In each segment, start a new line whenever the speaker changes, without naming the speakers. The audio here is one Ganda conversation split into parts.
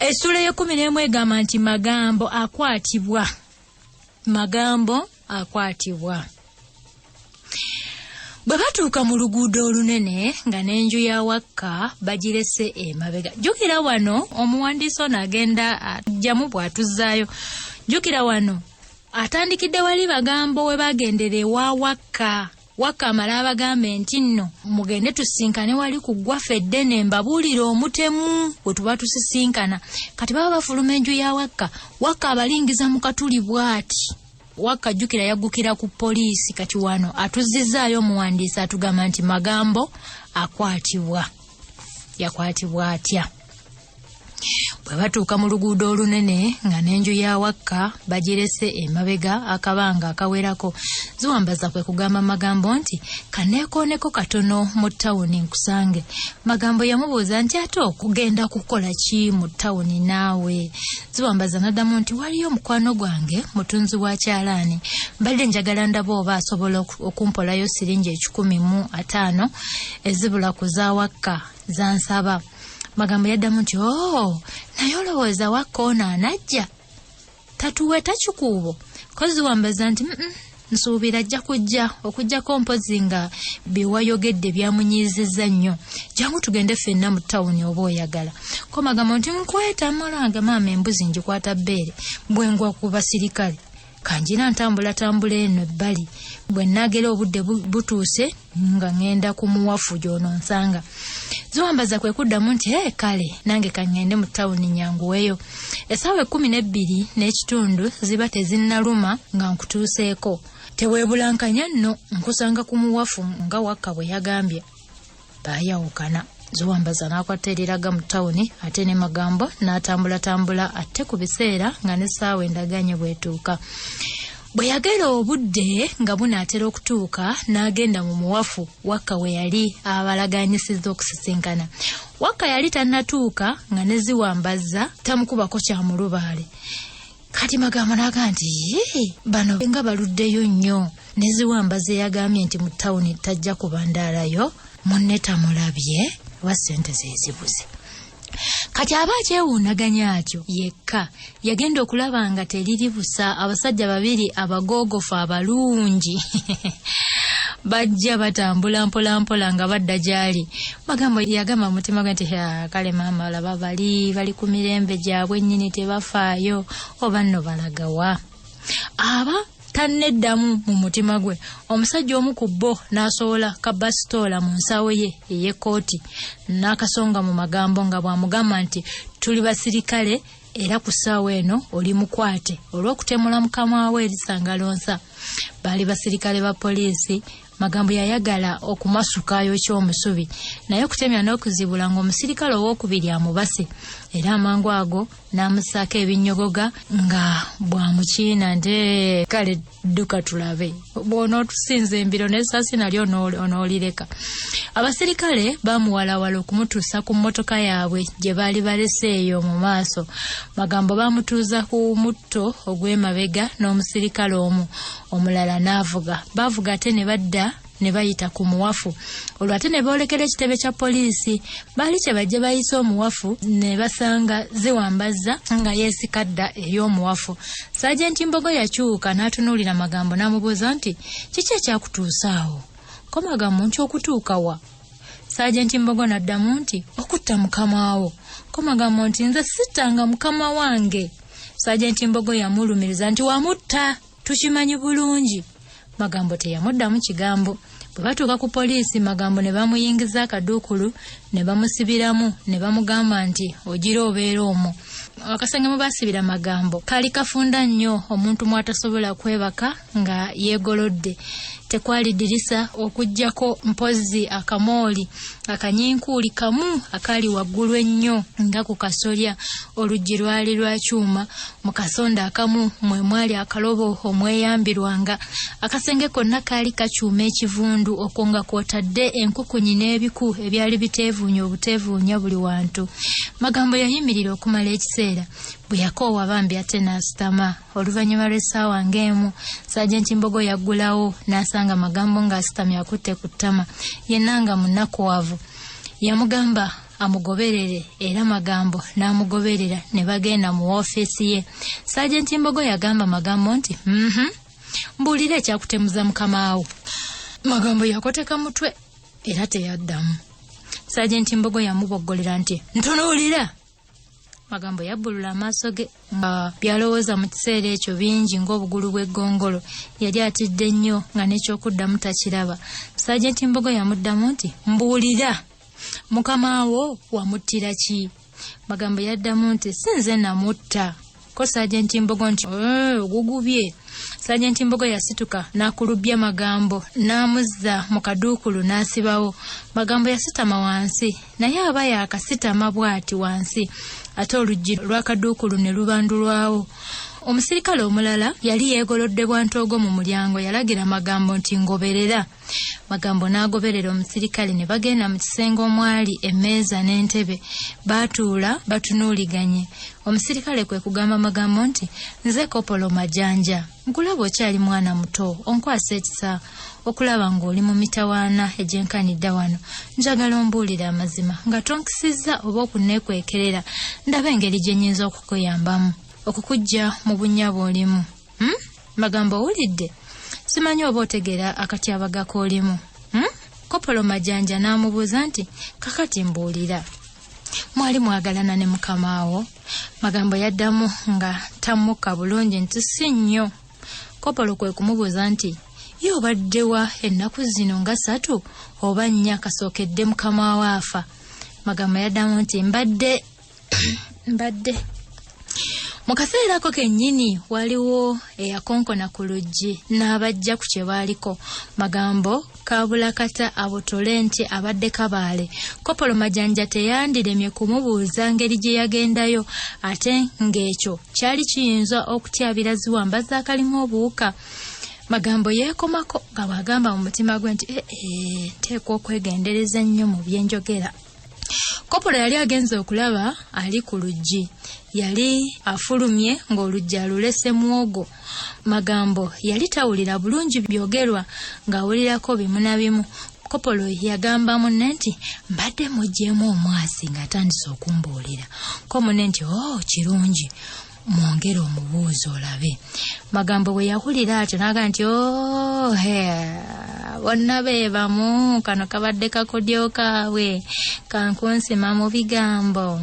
Essula y'ekumi egamba nti Magambo akwatibwa. Magambo akwatibwa. Bwe batuuka mu luguudo olunene nga n'enju ya Wakka bagirese emabega. Jjukira wano omuwandiisi ono agenda ajjamu bw'atuzzaayo. Jjukira wano atandikidde wali Magambo we bagendera ewa Wakka. Wakka amala abagambe nti nno mugende tusisinkane wali ku ggwafa eddene mbabuulire omutemu bwe tuba tusisinkana. Kati baba bafuluma enju ya Wakka. Wakka abalingiza mu katuli bw'ati. Wakka jjukira yaggukira ku poliisi. Kati wano atuzzizaayo omuwandiisi atugamba nti Magambo akwatibwa. Yakwatibwa atya? Bwe batuuka mu luguudo olunene nga n'enju ya Wakka bagirese emabega akabanga akawerako, ziwambaza kwe kugamba Magambo nti kaneekooneko katono mu ttawuni nkusange. Magambo yamubuuza nti ate okugenda kukola ki mu ttawuni naawe? Ziwambaza n'addamu nti waliyo mukwano gwange mutunzi wa kyalaani, mbadde njagala ndaba oba asobola okumpolayo siringi 150 ezibula ku za Wakka zansaba. Magambo yaddamu nti naye olowooza Wakka ono anajja tatuwe takikuubo? Kozi wambaza nti nsuubira ajja okujjako mpozi nga biwayogedde byamunyizizza nnyo. Jangu tugende ffenna mu ttawuni oba oyagala. Ko Magambo nti nkweta malanga maama embuzi ngikwata bbeere bwe ngwa ku baserikale. Kanjira ntambula eno ebbali. Bwe nnaagera obudde butuuse nga ngenda ku muwafu gy'ononsanga. Ziwambaza kwe kuddamu nti kale nange kangende mu ttawuni nyanguweyo. Essaawa 12:30 ziba tezinnaluma nga nkutuuseeko. Teweebulankanya nno nkusanga ku muwafu nga Wakka bwe yagambye. Baayawukana. Ziwambaza n'akwata eriraga mu ttawuni ate ne Magambo n'atambula ate ku biseera nga n'essaawa endaganye bwetuuka. Bwe yagera obudde nga bunaatera okutuuka n'agenda mu muwafu Wakka we yali abalaganyisizza okusisinkana. Wakka yali tannatuuka nga ne Ziwambaza tamukubako kya mulubaale. Kati Magambo n'agamba nti bano nga baluddeyo nnyo. Ne Ziwambaza yagambye nti mu ttawuni tajja kubandaalayo, munne tamulabye wa ssente zezibuze. Kati aba akyewuunaganya atyo yekka yagenda okulaba nga teriri busa abasajja babiri abagoogofu abalungi bajja batambula mpola nga badda gyali. Magambo yagamba mutima gwe nti kale maama olaba bali ku mirembe gyabwe nnyini tebafaayo oba nno balagawa. Aba tanneddamu mu mutima gwe. Omusajja omu ku bo n'asowola kabasitoola mu nsawo ye ey'ekkooti n'akasonga mu Magambo nga bw'amugamba nti tuli baserikale era ku ssaawa eno oli mukwate olw'okutemula mukama we erisanga lonsa. Baali baserikale ba poliisi. Magambo yayagala okumasukayo ky'omusubi naye okutemya n'okuzibula ng'omusirikale owookubiri amubase era amangu ago n'amusaako ebinnyogoga nga bwamukiina nti kale dduka tulabe bw'onootusinza embiro n'essaasi nalyo onoolireka. Abaserikale baamuwalawala okumutuusa ku mmotoka yaabwe gye baali baleseeyo mu maaso. Magambo baamutuuza ku mutto ogw'emabega n'omusirikale omu, omulala n'avuga. Baavuga ate ne badda ne bayita ku muwafu. Olwo ate ne boolekera ekitebe kya poliisi. Baali kye bajje bayise omuwafu ne basanga Ziwambaza nga yeesikadda eri omuwafu. Saajenti Mbogo yakyuka n'atunuulira Magambo n'amubuuza nti kiki ekyakutuusaawo? Ko Magambo nti okutuuka wa? Saajenti Mbogo n'addamu nti okutta mukama wo. Ko Magambo nti nze sittanga mukama wange. Saajenti Mbogo yamulumiriza nti wamutta, tukimanyi bulungi. Magambo teyamuddamu kigambo. Bwe batuuka ku poliisi Magambo ne bamuyingiza akaduukulu ne bamusibiramu ne bamugamba nti ogira obeera omwo. Akasenge mu basibira Magambo kaali kafunda nnyo, omuntu mwatasobola kwebaka nga yeegolodde. Tekwali dirisa okujjako mpozi akamooli akanyinkuuli kamu akaali waggulu ennyo nga ku kasolya. Oluggi lwali lwa kyuma, mu kasonda akamu mwe mwali akalobo omweyambirwanga. Akasenge konna kaali kakyuma ekivundu okwo nga kwotadde enkukunyi n'ebiku ebyali biteevuunya obuteevuunya buli wantu. Magambo yayimirira okumala ekiseera. Bwe yakoowa bambi ate n'asitama. Oluvannyuma lw'essaawa ng'emu Saajenti Mbogo yaggulawo n'asanga Magambo ng'asitamye akutte ku ttama yenna nga munakuwavu. Yamugamba amugoberere era Magambo n'amugoberera ne bagenda mu woofiisi ye. Saajenti Mbogo yagamba Magambo nti mbuulira ekyakutemuza mukamaawo. Magambo yakoteka mutwe era teyaddamu. Saajenti Mbogo yamuboggolera nti ntunuulira. Magambo yabbulula amaaso ge nga byalowooza mu kiseera ekyo bingi ng'obugulu bw'eggongolo. Yali atidde nnyo nga n'ekyokuddamu takiraba. Saajenti Mbogo yamuddamu nti mbuulira, mukamaawo wamuttira ki? Magambo yaddamu nti si nze namutta. Ko Saajenti Mbogo nti ogugubye. Saajenti Mbogo yasituka n'akulubya Magambo n'amuzza mu kaduukulu n'asibawo. Magambo yasitama wansi naye aba yaakasitama bw'ati wansi ate oluggi lw'akaduukulu ne lubandulwawo. Omuserikale omulala yali yeegolodde bwantoogo mu mulyango yalagira Magambo nti ngoberera. Magambo n'agoberera omuserikale ne bagenda mu kisenge omwali emmeeza n'entebe. Baatuula batunuuliganye. Omuserikale kwe kugamba Magambo nti nze Kopolo Majanja, nkulaba okyali mwana muto, onkwasa ekisa okulaba ng'oli mu mitawaana egyenkanidde wano. Njagala ombuulire amazima nga tonkisizza oba okunneekwekerera ndaba engeri gye nnyinza okukuyambamu okukujja mu bunnya bw'olimu. Magambo owulidde? Simanyi oba otegeera akatyabaga k'olimu. Kopolo Majanja n'amubuuza nti kakati mbuulira, mwali mwagalana ne mukamaawo? Magambo yaddamu nga tamukka bulungi nti si nnyo. Kopolo kwe kumubuuza nti ye obaddewa ennaku zino nga 3 oba 4 kasookedde mukamaawo afa? Magambo yaddamu nti mbadde mu kaseera ako kennyini waliwo eyakonkona ku luggi n'abajja ku kye baaliko. Magambo kaabulakata abotole nti abadde kabaale. Kopolo Majanja teyandiremye kumubuuza ngeri gye yagendayo ate ng'ekyo kyali kiyinza okutyabira ziwambaza akalimu obuwuka. Magambo yeekomako nga bw'agamba mu mutima gwe nti nteekwa okwegendereza ennyo mu byenjogera. Kopolo yali agenze okulaba ali ku luggi. Yali afulumye ng'oluggi alulese muwogo. Magambo yali tawulira bulungi byogerwa ng'awulirako bimu na bimu. Kopolo yagamba munne nti mbadde muggyemu omwasi ng'atandise okumbuulira. Ko munne nti kirungi mwongere omubuuzo olabe. Magambo bwe yawulira atyo n'agamba nti bonna beebamu, kano kabadde kakodyo kaabwe kankunsima mu bigambo.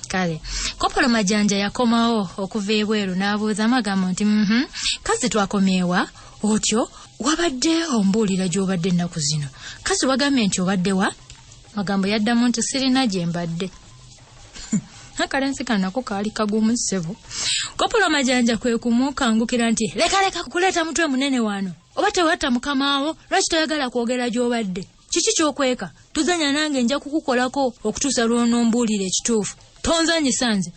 Kale Kopolo Majanja yakomawo okuva ebweru n'abuuza Magambo nti kazi twakomyewa otyo wabadde ombuulira gy'obadde ennaku zino, kazi wagambye nti obadde wa? Magambo yaddamu nti sirina gye mbadde. Akalenzi kanako kaali kagumu ssebo. Kopolo Majanja kwe kumukangukira nti leka kuleeta mutwe munene wano, oba tewatta mukamaawo, lwaki toyagala kwogera gy'obadde? Kiki ky'okweka? Tuzanya nange nja kukukolako okutuusa lw'onombuulira ekituufu. Tonzanyisa nze.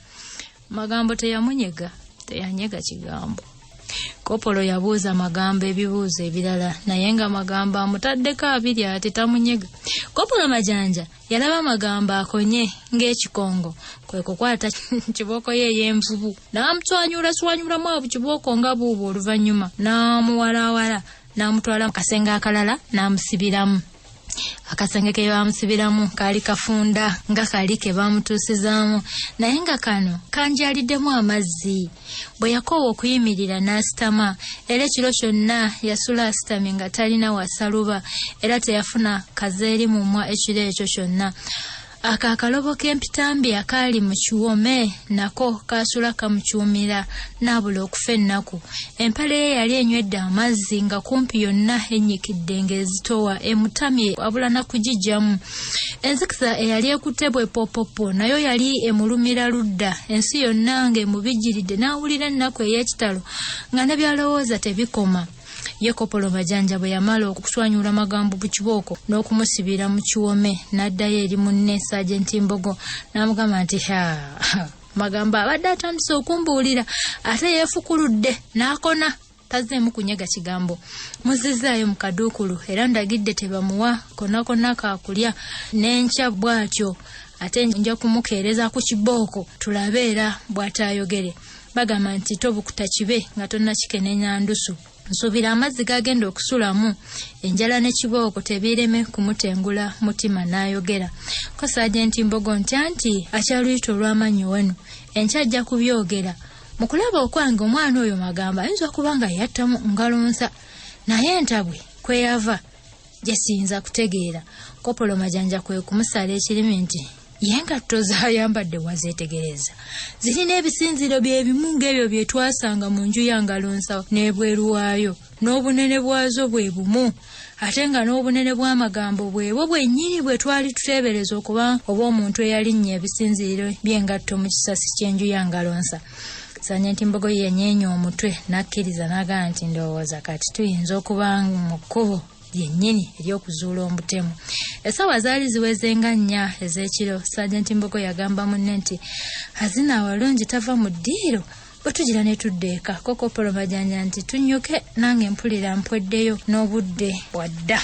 Magambo teyanyega kigambo. Kopolo yabuuza Magambo ebibuuzo ebirala naye nga Magambo amutaddeko abiri ate tamunyega. Kopolo Majanja yalaba Magambo akonye ng'ekikongo kwe kukwata kibooko ye y'envubu n'amutwanyulaswanyulamu abo kibooko nga buubo. Oluvannyuma n'amuwalawala n'amutwala mu kasenge akalala n'amusibiramu. Akasenge ke baamusibiramu kaali kafunda nga kali ke baamutuusizaamu naye nga kano kanjaliddemu amazzi. Bwe yakoowa okuyimirira n'asitama era ekiro kyonna yasula asitamye nga talina wasaluba era teyafuna kazeeri mumwa ekiro ekyo kyonna. Akakalobo k'empitambi akaali mu kiwome nako kaasula kamukyumira n'abula okufa ennaku. Empale ye yali enywedde amazzi nga kumpi yonna ennyikidde ng'ezitowa emutamye wabula nakugijjamu. Enzikisa eyali ekutte bwe popopo nayo yali emulumira ludda. Ensi yonna ng'emubijiridde n'awulira ennaku ey'ekitalo nga ne byalowooza tebikoma. Ye Kopolo Majanja bwe yamala okuswanyula Magambo ku kibooko n'okumusibira mu kiwome n'addayo eri munne Saajenti Mbogo n'amugamba nti Magambo abadde atandise okumbuulira ate yeefukuludde n'akona. Tazzeemu kunyega kigambo. Muzizzaayo mu kaduukulu era ndagidde tebamuwa konakona kaakulya n'enkya bw'atyo ate nja kumukeereza ku kibooko tulabe era bw'ataayogere. Bagamba nti tobukuta kibe nga tonna kikenenya ndusu. nsuubira amazzi gagenda okusulamu enjala n'ekibooko tebireme kumutengula mutima n'ayogera ko Saajenti Mbogo nti akyaluyita olw'amannyo wenu enkya ajja kubyogera mu kulaba okwange omwana oyo Magambo ayinza okuba nga yattamu ngalonsa naye entabwe kweyava gyesinza kutegeera Kopolo Majanja kwe kumusala ekirimi nti yengatto z'ayambadde wazeetegereza zirina ebisinziro byebimu ng'ebyo bye twasanga mu nju ya Ngalonsa n'ebweru waayo n'obunene bwazo bwe bumu ate nga n'obunene bw'Amagambo bwebo bwennyini bwe twali tuteebereza okuba oba omuntu eyalinnya ebisinziro by'engatto mu kisasi ky'enju ya Ngalonsa. Saajenti Mbogo yenyeenya omutwe n'akkiriza n'agamba nti ndowooza kati tuyinza okuba mu kkubo yennyini ery'okuzuula omutemu. Essaawa zaali ziwezenga 4 ez'ekiro. Saajenti Mbogo yagamba munne nti hazina awalungi tava mu ddiiro bwe tugira ne tudda eka. Kopolo Majanja nti tunnyuke nange mpulira mpweddeyo n'obudde bwadda.